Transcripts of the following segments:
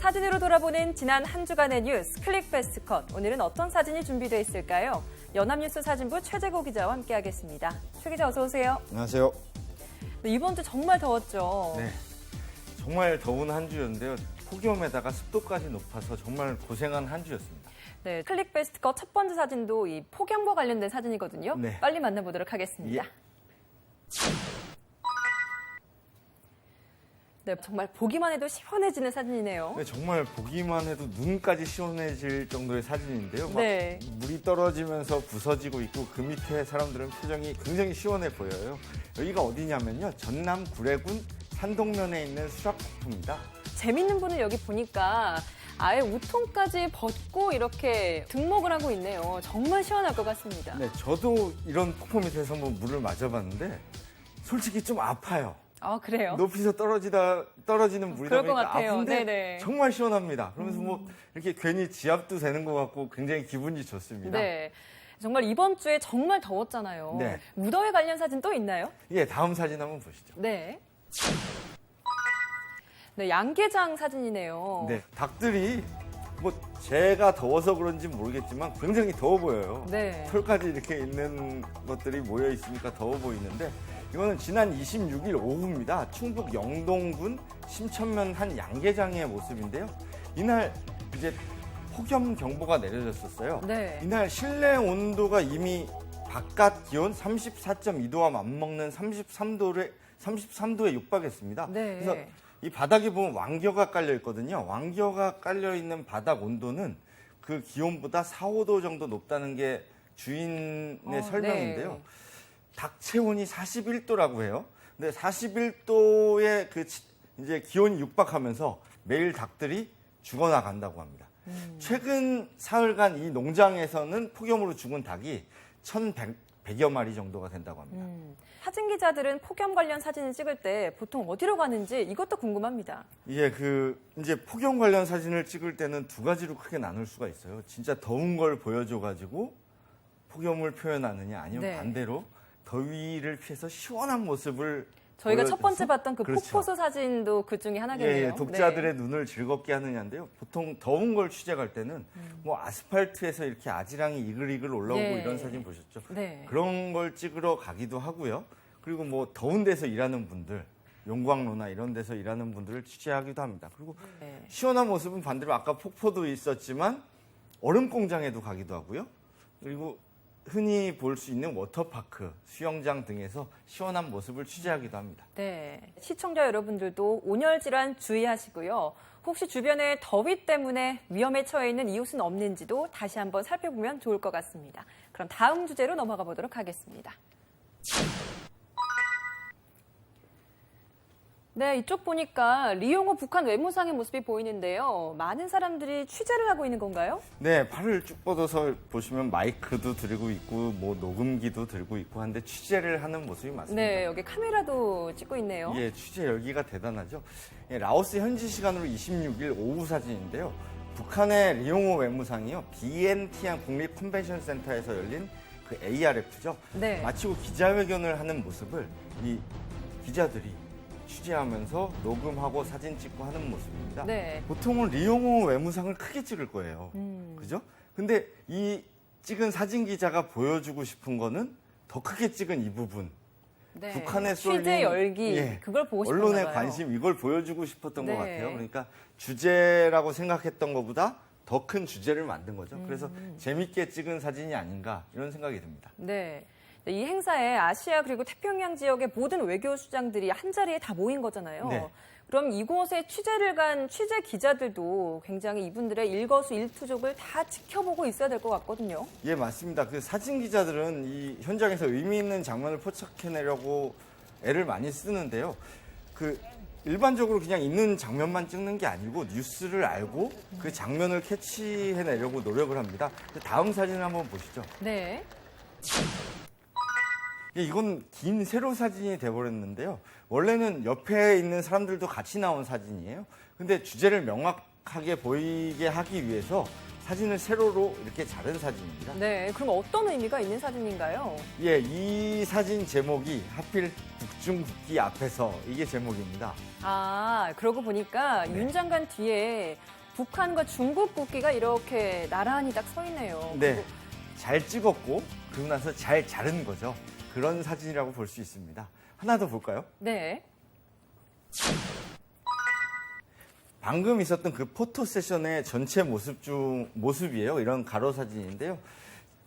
사진으로 돌아보는 지난 한 주간의 뉴스 클릭 베스트 컷. 오늘은 어떤 사진이 준비되어 있을까요? 연합뉴스 사진부 최재고 기자와 함께하겠습니다. 최 기자 어서 오세요. 안녕하세요. 네, 이번 주 정말 더웠죠. 네, 정말 더운 한 주였는데요. 폭염에다가 습도까지 높아서 정말 고생한 한 주였습니다. 네, 클릭 베스트 컷 첫 번째 사진도 이 폭염과 관련된 사진이거든요. 네. 빨리 만나보도록 하겠습니다. 예. 네, 정말 보기만 해도 시원해지는 사진이네요. 네, 정말 보기만 해도 눈까지 시원해질 정도의 사진인데요. 막 네. 물이 떨어지면서 부서지고 있고 그 밑에 사람들은 표정이 굉장히 시원해 보여요. 여기가 어디냐면요. 전남 구례군 산동면에 있는 수락폭포입니다. 재밌는 분을 여기 보니까 아예 우통까지 벗고 이렇게 등목을 하고 있네요. 정말 시원할 것 같습니다. 네, 저도 이런 폭포 밑에서 한번 물을 맞아봤는데 솔직히 좀 아파요. 아, 그래요? 높이서 떨어지는 물이다 그럴 것 보니까 같아요. 아픈데 네네. 정말 시원합니다. 그러면서 뭐 이렇게 괜히 지압도 되는 것 같고 굉장히 기분이 좋습니다. 네. 정말 이번 주에 정말 더웠잖아요. 네. 무더위 관련 사진 또 있나요? 예, 다음 사진 한번 보시죠. 네. 네, 양계장 사진이네요. 네, 닭들이 뭐 제가 더워서 그런지 모르겠지만 굉장히 더워 보여요. 네. 털까지 이렇게 있는 것들이 모여 있으니까 더워 보이는데 이거는 지난 26일 오후입니다. 충북 영동군 심천면 한 양계장의 모습인데요. 이날 이제 폭염 경보가 내려졌었어요. 네. 이날 실내 온도가 이미 바깥 기온 34.2도와 맞먹는 33도에 육박했습니다. 네. 그래서 이 바닥에 보면 왕겨가 깔려 있거든요. 왕겨가 깔려 있는 바닥 온도는 그 기온보다 4, 5도 정도 높다는 게 주인의 설명인데요. 네. 닭 체온이 41도라고 해요. 근데 41도의 그 이제 기온이 육박하면서 매일 닭들이 죽어나간다고 합니다. 최근 사흘간 이 농장에서는 폭염으로 죽은 닭이 1,100여 마리 정도가 된다고 합니다. 사진 기자들은 폭염 관련 사진을 찍을 때 보통 어디로 가는지 이것도 궁금합니다. 예, 이제 폭염 관련 사진을 찍을 때는 두 가지로 크게 나눌 수가 있어요. 진짜 더운 걸 보여줘가지고 폭염을 표현하느냐, 아니면 네. 반대로 더위를 피해서 시원한 모습을 저희가 보여줘서? 첫 번째 봤던 그 그렇죠. 폭포수 사진도 그 중에 하나겠네요. 예, 독자들의 눈을 즐겁게 하느냐인데요. 보통 더운 걸 취재할 때는 뭐 아스팔트에서 이렇게 아지랑이 이글이글 올라오고 예. 이런 사진 보셨죠? 네. 그런 걸 찍으러 가기도 하고요. 그리고 뭐 더운 데서 일하는 분들, 용광로나 이런 데서 일하는 분들을 취재하기도 합니다. 그리고 네. 시원한 모습은 반대로 아까 폭포도 있었지만 얼음 공장에도 가기도 하고요. 그리고 흔히 볼 수 있는 워터파크, 수영장 등에서 시원한 모습을 취재하기도 합니다. 네. 시청자 여러분들도 온열 질환 주의하시고요. 혹시 주변에 더위 때문에 위험에 처해 있는 이웃은 없는지도 다시 한번 살펴보면 좋을 것 같습니다. 그럼 다음 주제로 넘어가 보도록 하겠습니다. 네, 이쪽 보니까 리용호 북한 외무상의 모습이 보이는데요. 많은 사람들이 취재를 하고 있는 건가요? 네, 팔을 쭉 뻗어서 보시면 마이크도 들고 있고 뭐 녹음기도 들고 있고 한데 취재를 하는 모습이 맞습니다. 네, 여기 카메라도 찍고 있네요. 예, 취재 열기가 대단하죠. 예, 라오스 현지 시간으로 26일 오후 사진인데요. 북한의 리용호 외무상이요. 비엔티안 국립 컨벤션 센터에서 열린 그 ARF죠. 네. 마치고 기자회견을 하는 모습을 이 기자들이 취재하면서 녹음하고 사진 찍고 하는 모습입니다. 네. 보통은 리용호 외무상을 크게 찍을 거예요. 그죠? 근데 이 찍은 사진 기자가 보여주고 싶은 거는 더 크게 찍은 이 부분. 네. 북한에 취재 쏠린 열기, 예, 그걸 보고 싶었나 언론의 봐요. 관심 이걸 보여주고 싶었던 네. 것 같아요. 그러니까 주제라고 생각했던 것보다 더 큰 주제를 만든 거죠. 그래서 재밌게 찍은 사진이 아닌가 이런 생각이 듭니다. 네. 이 행사에 아시아 그리고 태평양 지역의 모든 외교 수장들이 한 자리에 다 모인 거잖아요. 네. 그럼 이곳에 취재를 간 취재 기자들도 굉장히 이분들의 일거수일투족을 다 지켜보고 있어야 될 것 같거든요. 예, 맞습니다. 그 사진 기자들은 이 현장에서 의미 있는 장면을 포착해내려고 애를 많이 쓰는데요. 일반적으로 그냥 있는 장면만 찍는 게 아니고 뉴스를 알고 그 장면을 캐치해내려고 노력을 합니다. 다음 사진을 한번 보시죠. 네. 예, 이건 긴 세로 사진이 돼버렸는데요. 원래는 옆에 있는 사람들도 같이 나온 사진이에요. 근데 주제를 명확하게 보이게 하기 위해서 사진을 세로로 이렇게 자른 사진입니다. 네, 그럼 어떤 의미가 있는 사진인가요? 예, 이 사진 제목이 하필 북중국기 앞에서 이게 제목입니다. 아, 그러고 보니까 네. 윤 장관 뒤에 북한과 중국 국기가 이렇게 나란히 딱 서 있네요. 네, 잘 찍었고 그러고 나서 잘 자른 거죠. 그런 사진이라고 볼 수 있습니다. 하나 더 볼까요? 네. 방금 있었던 그 포토 세션의 전체 모습이에요. 이런 가로 사진인데요.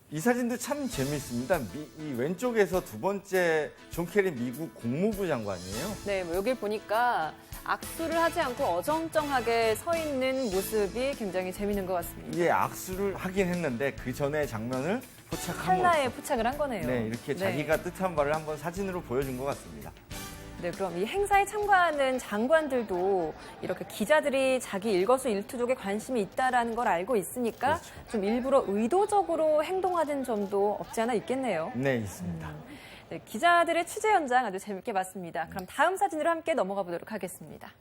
이 사진도 참 재미있습니다. 이 왼쪽에서 두 번째 존 케리 미국 국무부 장관이에요. 네, 뭐 여기 보니까 악수를 하지 않고 어정쩡하게 서 있는 모습이 굉장히 재밌는 것 같습니다. 이게 악수를 하긴 했는데 그 전에 장면을 포착한 찰나에 모습. 포착을 한 거네요. 네, 이렇게 자기가 뜻한 바를 한번 사진으로 보여준 것 같습니다. 네, 그럼 이 행사에 참가하는 장관들도 이렇게 기자들이 자기 일거수일투족에 관심이 있다라는 걸 알고 있으니까 그렇죠. 좀 일부러 의도적으로 행동하는 점도 없지 않아 있겠네요. 네, 있습니다. 네, 기자들의 취재 현장 아주 재밌게 봤습니다. 그럼 다음 사진으로 함께 넘어가 보도록 하겠습니다.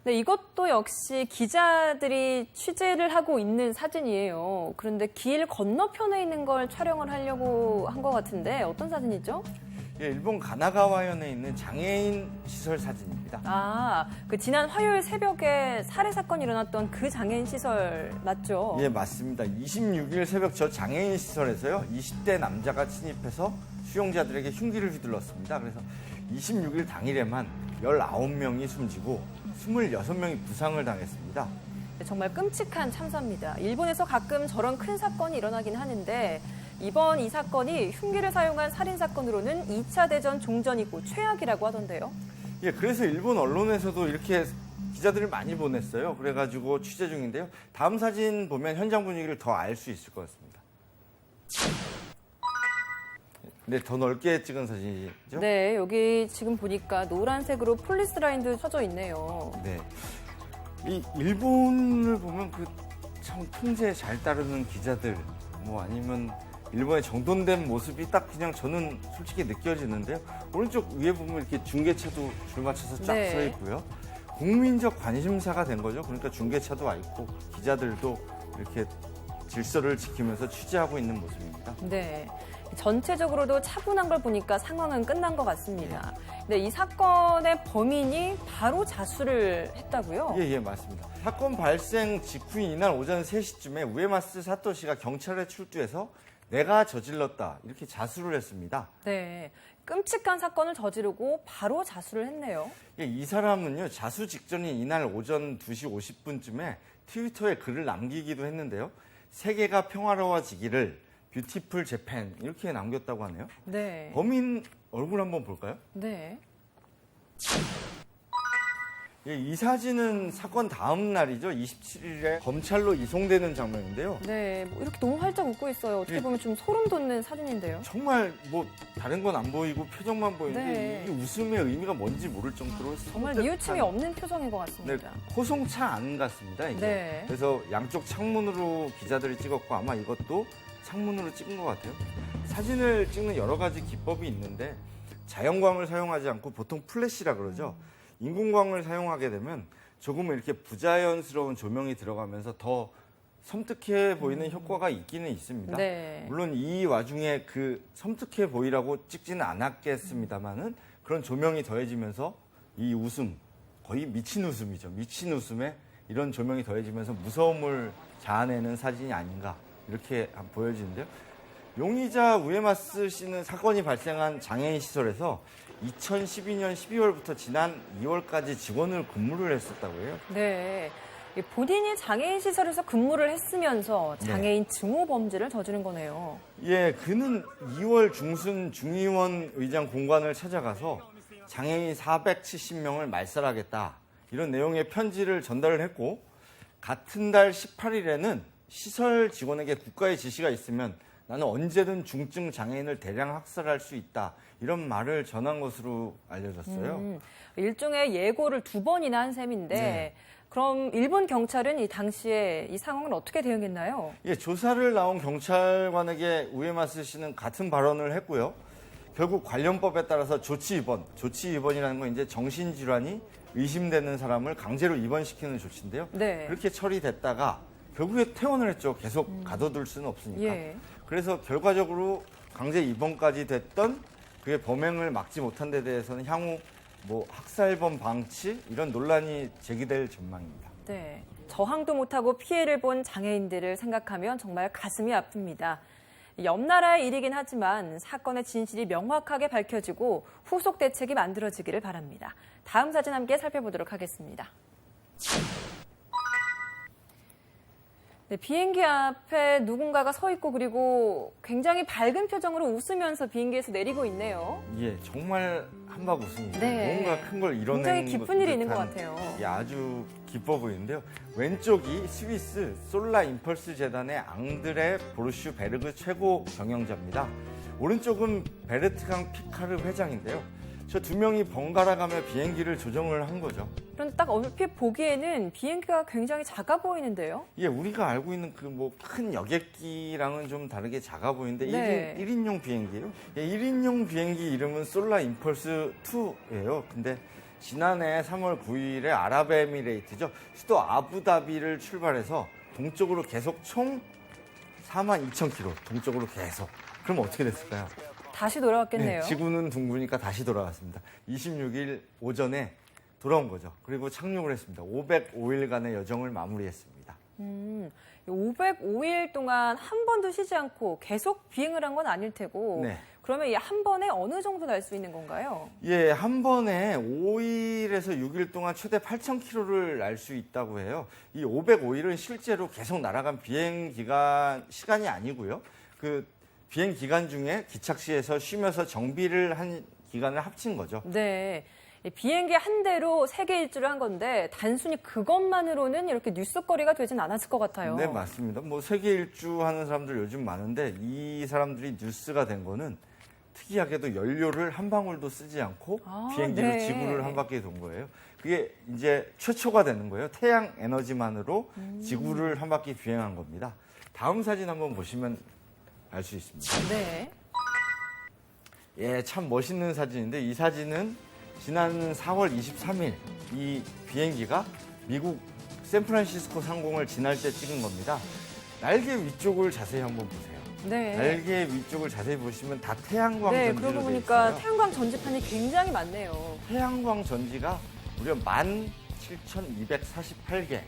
네, 이것도 역시 기자들이 취재를 하고 있는 사진이에요. 그런데 길 건너편에 있는 걸 촬영을 하려고 한 것 같은데 어떤 사진이죠? 예, 일본 가나가와현에 있는 장애인 시설 사진입니다. 아, 그 지난 화요일 새벽에 살해 사건이 일어났던 그 장애인 시설 맞죠? 예, 맞습니다. 26일 새벽 저 장애인 시설에서요, 20대 남자가 침입해서 수용자들에게 흉기를 휘둘렀습니다. 그래서 26일 당일에만 19명이 숨지고 26명이 부상을 당했습니다. 네, 정말 끔찍한 참사입니다. 일본에서 가끔 저런 큰 사건이 일어나긴 하는데 이번 이 사건이 흉기를 사용한 살인 사건으로는 2차 대전 종전이고 최악이라고 하던데요. 예, 그래서 일본 언론에서도 이렇게 기자들을 많이 보냈어요. 그래가지고 취재 중인데요. 다음 사진 보면 현장 분위기를 더 알 수 있을 것 같습니다. 네, 더 넓게 찍은 사진이죠? 네, 여기 지금 보니까 노란색으로 폴리스 라인도 쳐져 있네요. 네. 이 일본을 보면 그 참 통제 잘 따르는 기자들, 뭐 아니면 일본의 정돈된 모습이 딱 그냥 저는 솔직히 느껴지는데요. 오른쪽 위에 보면 이렇게 중계차도 줄 맞춰서 쫙 네. 서 있고요. 국민적 관심사가 된 거죠. 그러니까 중계차도 와 있고 기자들도 이렇게 질서를 지키면서 취재하고 있는 모습입니다. 네. 전체적으로도 차분한 걸 보니까 상황은 끝난 것 같습니다. 근데 이 사건의 범인이 바로 자수를 했다고요? 예, 맞습니다. 사건 발생 직후인 이날 오전 3시쯤에 우에마스 사토시가 경찰에 출두해서 내가 저질렀다 이렇게 자수를 했습니다. 네. 끔찍한 사건을 저지르고 바로 자수를 했네요. 예, 이 사람은요, 자수 직전인 이날 오전 2시 50분쯤에 트위터에 글을 남기기도 했는데요. 세계가 평화로워지기를 뷰티풀 재팬 이렇게 남겼다고 하네요. 네. 범인 얼굴 한번 볼까요? 네. 예, 이 사진은 사건 다음 날이죠. 27일에 검찰로 이송되는 장면인데요. 네. 뭐 이렇게 너무 활짝 웃고 있어요. 어떻게 예. 보면 좀 소름 돋는 사진인데요. 정말 뭐 다른 건 안 보이고 표정만 보이는데 네. 이 웃음의 의미가 뭔지 모를 정도로 정말 섬뜩한- 뉘우침이 없는 표정인 것 네, 같습니다. 호송차 안 같습니다. 이게. 네. 그래서 양쪽 창문으로 기자들이 찍었고 아마 이것도 창문으로 찍은 것 같아요. 사진을 찍는 여러 가지 기법이 있는데 자연광을 사용하지 않고 보통 플래시라 그러죠. 인공광을 사용하게 되면 조금 이렇게 부자연스러운 조명이 들어가면서 더 섬뜩해 보이는 효과가 있기는 있습니다. 네. 물론 이 와중에 그 섬뜩해 보이라고 찍지는 않았겠습니다만은 그런 조명이 더해지면서 이 웃음, 거의 미친 웃음이죠. 미친 웃음에 이런 조명이 더해지면서 무서움을 자아내는 사진이 아닌가 이렇게 보여지는데요. 용의자 우에마스 씨는 사건이 발생한 장애인 시설에서 2012년 12월부터 지난 2월까지 직원을 근무를 했었다고 해요. 네. 본인이 장애인 시설에서 근무를 했으면서 장애인 증오 범죄를 저지른 거네요. 예, 그는 2월 중순 중의원 의장 공관을 찾아가서 장애인 470명을 말살하겠다 이런 내용의 편지를 전달을 했고 같은 달 18일에는 시설 직원에게 국가의 지시가 있으면 나는 언제든 중증 장애인을 대량 학살할 수 있다 이런 말을 전한 것으로 알려졌어요. 일종의 예고를 2번이나 한 셈인데 네. 그럼 일본 경찰은 이 당시에 이 상황을 어떻게 대응했나요? 예, 조사를 나온 경찰관에게 우에마스 씨는 같은 발언을 했고요. 결국 관련법에 따라서 조치 입원이라는 건 이제 정신질환이 의심되는 사람을 강제로 입원시키는 조치인데요. 네. 그렇게 처리됐다가 결국에 퇴원을 했죠. 계속 가둬둘 수는 없으니까. 예. 그래서 결과적으로 강제 입원까지 됐던 그의 범행을 막지 못한 데 대해서는 향후 뭐 학살범 방치 이런 논란이 제기될 전망입니다. 네. 저항도 못하고 피해를 본 장애인들을 생각하면 정말 가슴이 아픕니다. 옆 나라의 일이긴 하지만 사건의 진실이 명확하게 밝혀지고 후속 대책이 만들어지기를 바랍니다. 다음 사진 함께 살펴보도록 하겠습니다. 네, 비행기 앞에 누군가가 서 있고 그리고 굉장히 밝은 표정으로 웃으면서 비행기에서 내리고 있네요. 예, 정말 한박 웃음입니다. 네. 뭔가 큰 걸 이뤄낸 굉장히 깊은 일이 있는 것 듯한, 같아요. 예, 아주 기뻐 보이는데요. 왼쪽이 스위스 솔라 임펄스 재단의 앙드레 보르슈 베르그 최고 경영자입니다. 오른쪽은 베르트강 피카르 회장인데요. 저 두 명이 번갈아 가며 비행기를 조정을 한 거죠. 그런데 딱 얼핏 보기에는 비행기가 굉장히 작아 보이는데요. 예, 우리가 알고 있는 그 뭐 큰 여객기랑은 좀 다르게 작아 보이는데 네. 1인용 비행기예요. 예, 1인용 비행기 이름은 솔라 임펄스 2예요. 근데 지난해 3월 9일에 아랍에미레이트죠. 수도 아부다비를 출발해서 동쪽으로 계속 총 42,000km 동쪽으로 계속. 그럼 어떻게 됐을까요? 다시 돌아왔겠네요. 네, 지구는 둥그니까 다시 돌아왔습니다. 26일 오전에 돌아온 거죠. 그리고 착륙을 했습니다. 505일간의 여정을 마무리했습니다. 505일 동안 한 번도 쉬지 않고 계속 비행을 한 건 아닐 테고 네. 그러면 이 한 번에 어느 정도 날 수 있는 건가요? 예, 한 번에 5일에서 6일 동안 최대 8,000km를 날 수 있다고 해요. 이 505일은 실제로 계속 날아간 비행 기간 시간이 아니고요. 그 비행 기간 중에 기착시에서 쉬면서 정비를 한 기간을 합친 거죠. 네. 이 비행기 한 대로 세계 일주를 한 건데 단순히 그것만으로는 이렇게 뉴스거리가 되진 않았을 것 같아요. 네, 맞습니다. 뭐 세계 일주 하는 사람들 요즘 많은데 이 사람들이 뉴스가 된 거는 특이하게도 연료를 한 방울도 쓰지 않고 비행기로 네. 지구를 한 바퀴 돈 거예요. 그게 이제 최초가 되는 거예요. 태양 에너지만으로 지구를 한 바퀴 비행한 겁니다. 다음 사진 한번 보시면 알 수 있습니다. 네. 예, 참 멋있는 사진인데 이 사진은 지난 4월 23일 이 비행기가 미국 샌프란시스코 상공을 지날 때 찍은 겁니다. 날개 위쪽을 자세히 한번 보세요. 네. 날개 위쪽을 자세히 보시면 다 태양광 네, 전지로 그러고 돼 보니까 있어요. 태양광 전지판이 굉장히 많네요. 태양광 전지가 무려 17,248개.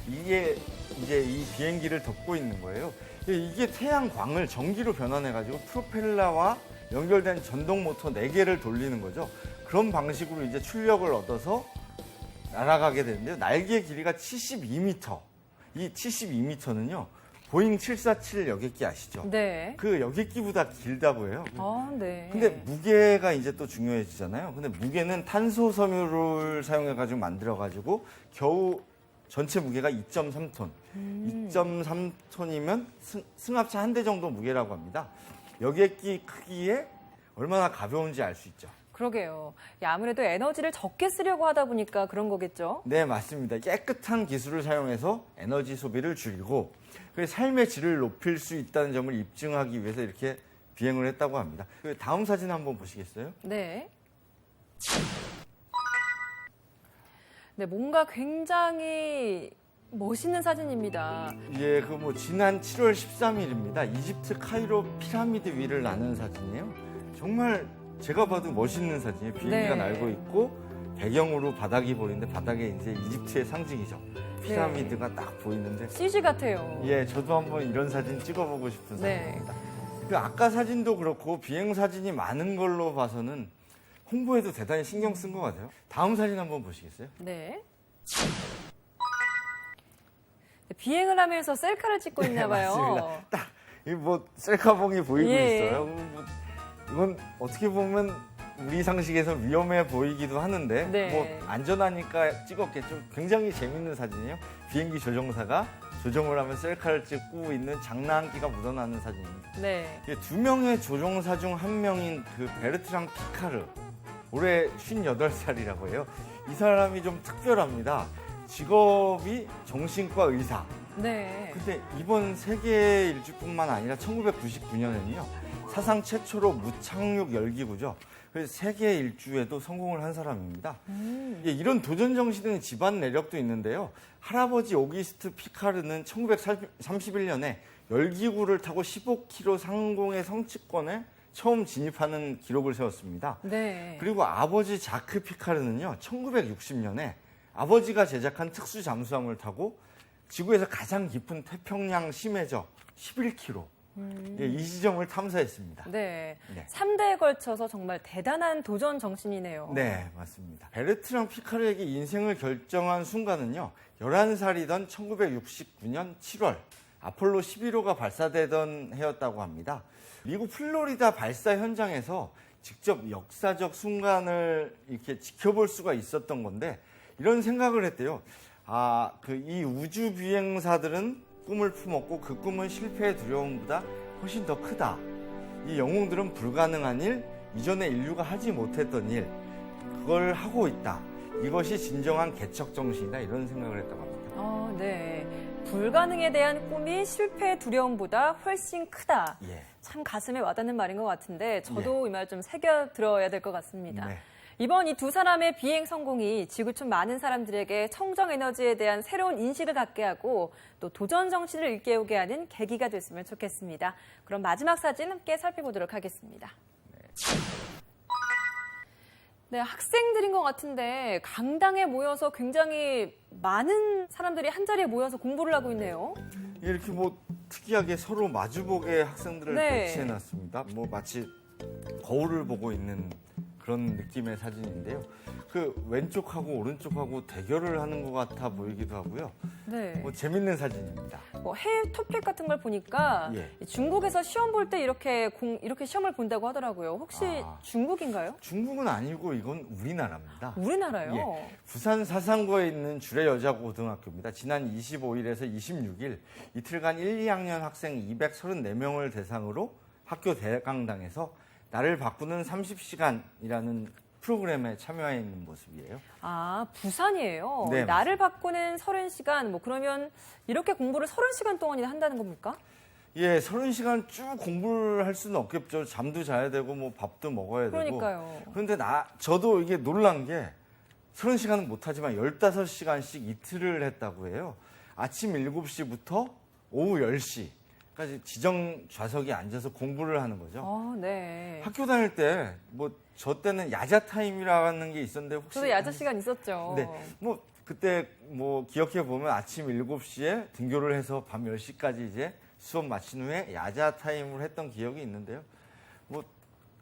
이게 이제 이 비행기를 덮고 있는 거예요. 이게 태양광을 전기로 변환해가지고 프로펠러와 연결된 전동 모터 4개를 돌리는 거죠. 그런 방식으로 이제 출력을 얻어서 날아가게 되는데요. 날개 길이가 72m. 이 72m는요. 보잉 747 여객기 아시죠? 네. 그 여객기보다 길다고 해요. 아, 네. 근데 무게가 이제 또 중요해지잖아요. 근데 무게는 탄소 섬유를 사용해가지고 만들어가지고 겨우 전체 무게가 2.3톤. 2.3톤이면 승합차 한 대 정도 무게라고 합니다. 여객기 크기에 얼마나 가벼운지 알 수 있죠. 그러게요. 아무래도 에너지를 적게 쓰려고 하다 보니까 그런 거겠죠? 네, 맞습니다. 깨끗한 기술을 사용해서 에너지 소비를 줄이고 삶의 질을 높일 수 있다는 점을 입증하기 위해서 이렇게 비행을 했다고 합니다. 다음 사진 한번 보시겠어요? 네. 네, 뭔가 굉장히 멋있는 사진입니다. 예, 그 뭐 지난 7월 13일입니다. 이집트 카이로 피라미드 위를 나는 사진이에요. 정말 제가 봐도 멋있는 사진이에요. 비행기가 네. 날고 있고 배경으로 바닥이 보이는데 바닥에 이제 이집트의 상징이죠. 피라미드가 딱 보이는데 CG 같아요. 예, 저도 한번 이런 사진 찍어보고 싶은 네. 사진입니다. 그 아까 사진도 그렇고 비행 사진이 많은 걸로 봐서는 홍보에도 대단히 신경 쓴 것 같아요. 다음 사진 한번 보시겠어요? 네. 비행을 하면서 셀카를 찍고 있나 봐요. 맞습니다. 딱, 뭐, 셀카봉이 보이고 예. 있어요. 뭐, 이건 어떻게 보면 우리 상식에서 위험해 보이기도 하는데, 네. 뭐, 안전하니까 찍었겠죠. 굉장히 재밌는 사진이에요. 비행기 조종사가 조종을 하면 셀카를 찍고 있는 장난기가 묻어나는 사진입니다. 네. 이게 2명의 조종사 중 1명인 그 베르트랑 피카르. 올해 58살이라고 해요. 이 사람이 좀 특별합니다. 직업이 정신과 의사. 네. 근데 이번 세계 일주뿐만 아니라 1999년에는요. 사상 최초로 무착륙 열기구죠. 그래서 세계 일주에도 성공을 한 사람입니다. 예, 이런 도전 정신은 집안 내력도 있는데요. 할아버지 오기스트 피카르는 1931년에 열기구를 타고 15km 상공의 성취권에 처음 진입하는 기록을 세웠습니다. 네. 그리고 아버지 자크 피카르는요, 1960년에 아버지가 제작한 특수 잠수함을 타고 지구에서 가장 깊은 태평양 심해저 11km 예, 이 지점을 탐사했습니다. 네. 네. 3대에 걸쳐서 정말 대단한 도전 정신이네요. 네, 맞습니다. 베르트랑 피카르에게 인생을 결정한 순간은요, 11살이던 1969년 7월 아폴로 11호가 발사되던 해였다고 합니다. 미국 플로리다 발사 현장에서 직접 역사적 순간을 이렇게 지켜볼 수가 있었던 건데, 이런 생각을 했대요. 이 우주 비행사들은 꿈을 품었고 그 꿈은 실패의 두려움보다 훨씬 더 크다. 이 영웅들은 불가능한 일, 이전에 인류가 하지 못했던 일, 그걸 하고 있다. 이것이 진정한 개척 정신이다. 이런 생각을 했다고 합니다. 네. 불가능에 대한 꿈이 실패의 두려움보다 훨씬 크다. 예. 참 가슴에 와닿는 말인 것 같은데 저도 이 말 좀 새겨 들어야 될 것 같습니다. 네. 이번 이 두 사람의 비행 성공이 지구촌 많은 사람들에게 청정 에너지에 대한 새로운 인식을 갖게 하고 또 도전 정신을 일깨우게 하는 계기가 됐으면 좋겠습니다. 그럼 마지막 사진 함께 살펴보도록 하겠습니다. 네, 학생들인 것 같은데 강당에 모여서 굉장히 많은 사람들이 한자리에 모여서 공부를 하고 있네요. 이렇게 특이하게 서로 마주보게 학생들을 네. 배치해놨습니다. 마치 거울을 보고 있는 그런 느낌의 사진인데요. 그 왼쪽하고 오른쪽하고 대결을 하는 것 같아 보이기도 하고요. 네. 재밌는 사진입니다. 해외 토픽 같은 걸 보니까 예. 중국에서 시험 볼 때 이렇게 시험을 본다고 하더라고요. 혹시 중국인가요? 중국은 아니고 이건 우리나라입니다. 우리나라요? 예. 부산 사상고에 있는 주례여자고등학교입니다. 지난 25일에서 26일 이틀간 1, 2학년 학생 234명을 대상으로 학교 대강당에서 나를 바꾸는 30시간이라는 프로그램에 참여해 있는 모습이에요. 부산이에요. 네, 나를 바꾸는 30시간, 그러면 이렇게 공부를 30시간 동안이나 한다는 겁니까? 예, 30시간 쭉 공부를 할 수는 없겠죠. 잠도 자야 되고, 밥도 먹어야 그러니까요. 되고. 그런데 저도 이게 놀란 게 30시간은 못하지만 15시간씩 이틀을 했다고 해요. 아침 7시부터 오후 10시까지 지정 좌석에 앉아서 공부를 하는 거죠. 네. 학교 다닐 때, 저 때는 야자 타임이라는 게 있었는데 혹시. 저도 야자 시간 있었죠. 네. 그때 기억해 보면 아침 7시에 등교를 해서 밤 10시까지 이제 수업 마친 후에 야자 타임을 했던 기억이 있는데요.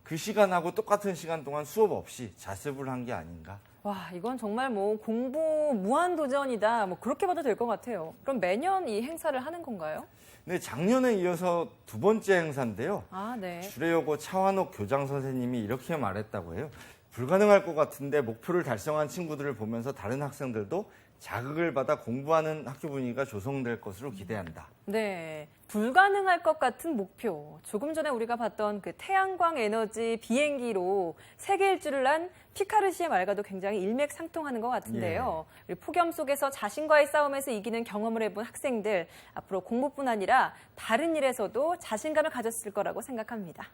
그 시간하고 똑같은 시간 동안 수업 없이 자습을 한 게 아닌가. 와, 이건 정말 공부 무한도전이다. 그렇게 봐도 될 것 같아요. 그럼 매년 이 행사를 하는 건가요? 네, 작년에 이어서 두 번째 행사인데요. 네. 주례여고 차환옥 교장 선생님이 이렇게 말했다고 해요. 불가능할 것 같은데 목표를 달성한 친구들을 보면서 다른 학생들도 자극을 받아 공부하는 학교 분위기가 조성될 것으로 기대한다. 네, 불가능할 것 같은 목표. 조금 전에 우리가 봤던 그 태양광 에너지 비행기로 세계 일주를 한 피카르 씨의 말과도 굉장히 일맥상통하는 것 같은데요. 예. 폭염 속에서 자신과의 싸움에서 이기는 경험을 해본 학생들, 앞으로 공부뿐 아니라 다른 일에서도 자신감을 가졌을 거라고 생각합니다.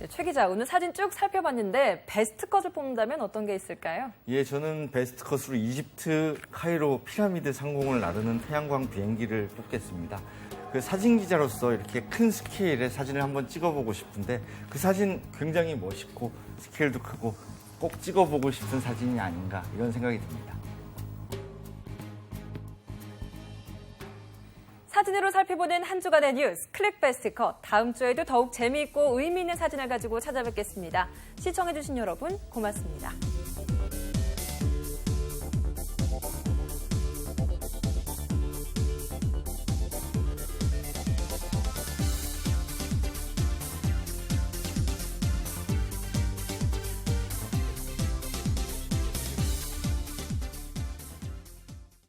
최 기자, 오늘 사진 쭉 살펴봤는데 베스트 컷을 뽑는다면 어떤 게 있을까요? 예, 저는 베스트 컷으로 이집트 카이로 피라미드 상공을 나르는 태양광 비행기를 뽑겠습니다. 그 사진 기자로서 이렇게 큰 스케일의 사진을 한번 찍어보고 싶은데 그 사진 굉장히 멋있고 스케일도 크고 꼭 찍어보고 싶은 사진이 아닌가 이런 생각이 듭니다. 사진으로 살펴보는 한 주간의 뉴스 클릭 베스트 컷. 다음 주에도 더욱 재미있고 의미 있는 사진을 가지고 찾아뵙겠습니다. 시청해주신 여러분 고맙습니다.